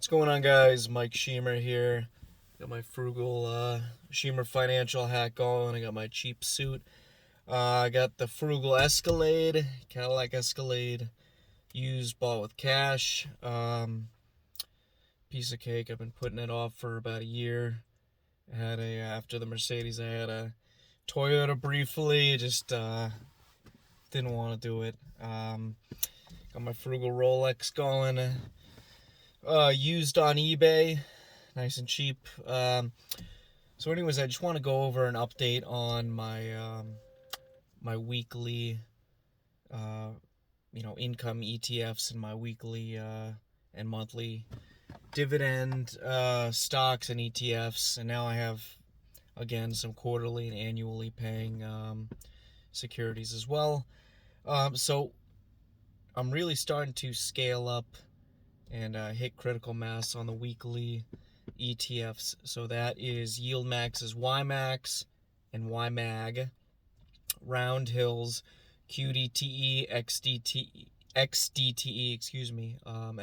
What's going on, guys? Mike Shemer here. Got my frugal Shemer financial hat going. I got my cheap suit. I got the frugal Escalade, Cadillac Escalade, used, bought with cash. Piece of cake. I've been putting it off for about a year. I had after the Mercedes, I had a Toyota briefly. Just didn't want to do it. Got my frugal Rolex going. Used on eBay, nice and cheap. So anyways, I just want to go over an update on my weekly, income ETFs and my weekly and monthly dividend stocks and ETFs. And now I have, again, some quarterly and annually paying securities as well. So I'm really starting to scale up and hit critical mass on the weekly ETFs. So that is Yield Max's YMAX and YMAG, Round Hills, QDTE, XDTE, and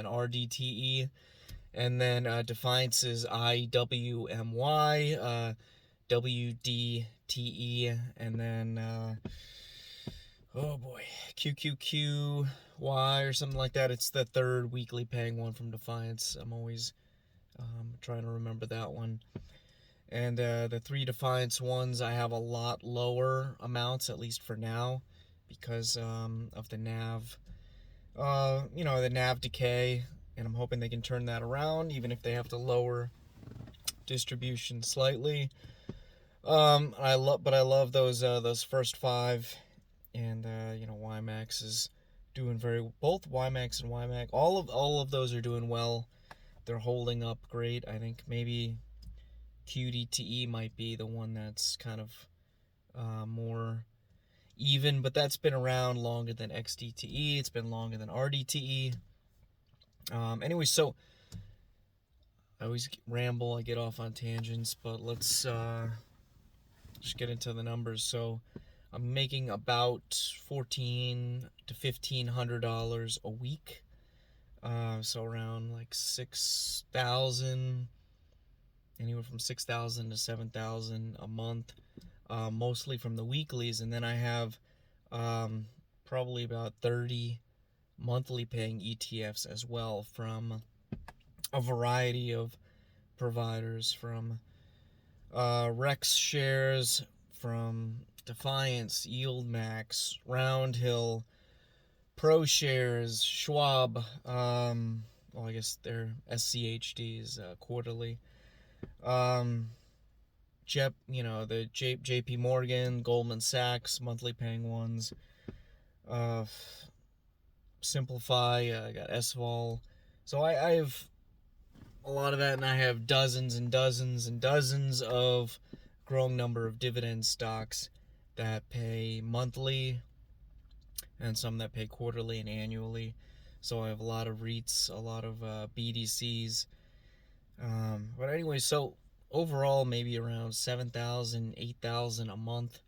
RDTE, and then Defiance's IWMY, WDTE, and then oh boy, QQQY or something like that. It's the third weekly paying one from Defiance. I'm always trying to remember that one. And the three Defiance ones, I have a lot lower amounts, at least for now, because of the NAV, the NAV decay, and I'm hoping they can turn that around, even if they have to lower distribution slightly. I love those first five. And YMAX is doing both YMAX and YMAG. All of those are doing well. They're holding up great. I think maybe QDTE might be the one that's kind of more even, but that's been around longer than XDTE. It's been longer than RDTE. Anyway, so I always ramble. I get off on tangents, but let's just get into the numbers. So I'm making about $1,400 to $1,500 a week, so around like 6,000, anywhere from 6,000 to 7,000 a month, mostly from the weeklies, and then I have probably about 30 monthly paying ETFs as well from a variety of providers, from Rex shares, from Defiance, Yield Max, Round Hill, Pro Shares, Schwab, I guess they're SCHDs, quarterly, the JP Morgan, Goldman Sachs, monthly paying ones, Simplify, I got SVOL, so I have a lot of that, and I have dozens and dozens and dozens of growing number of dividend stocks that pay monthly and some that pay quarterly and annually. So I have a lot of REITs, a lot of BDCs. But anyway, so overall maybe around 7,000, 8,000 a month,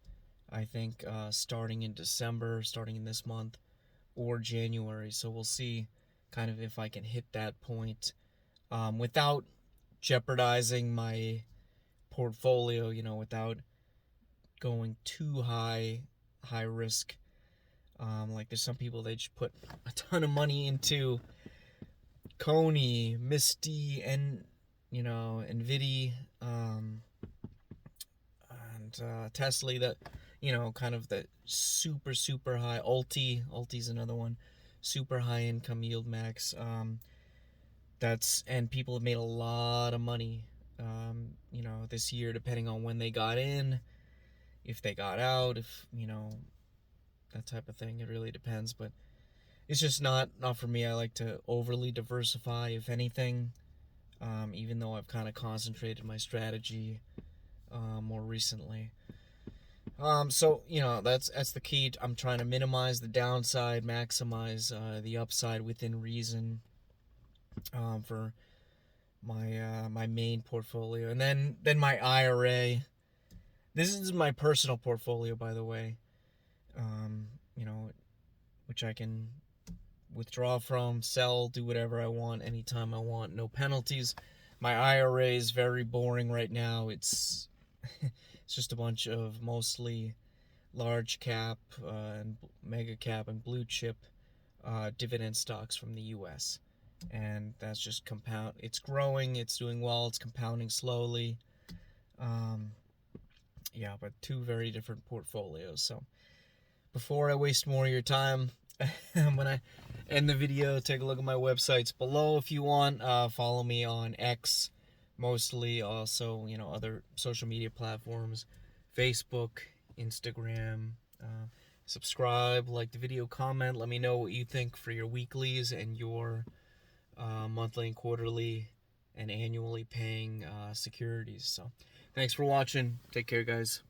I think, starting in December, starting in this month, or January. So we'll see kind of if I can hit that point without jeopardizing my portfolio, without going too high risk. Like there's some people, they just put a ton of money into Coney, Misty, and Nvidia, and Tesla, that kind of the super high. Ulti's another one, super high income Yield Max. And people have made a lot of money this year, depending on when they got in, if they got out, if that type of thing. It really depends, but it's just not for me. I like to overly diversify, if anything, even though I've kind of concentrated my strategy more recently. So that's the key. I'm trying to minimize the downside, maximize the upside within reason, for my main portfolio, and then my IRA. This is my personal portfolio, by the way, which I can withdraw from, sell, do whatever I want, anytime I want, no penalties. My IRA is very boring right now. It's it's just a bunch of mostly large cap and mega cap and blue chip dividend stocks from the U.S. And that's just compound. It's growing. It's doing well. It's compounding slowly. Yeah, but two very different portfolios. So before I waste more of your time, I'm gonna end the video. Take a look at my websites below if you want. Follow me on X, mostly. Also, other social media platforms, Facebook, Instagram. Subscribe, like the video, comment. Let me know what you think for your weeklies and your monthly and quarterly and annually paying securities. So thanks for watching. Take care, guys.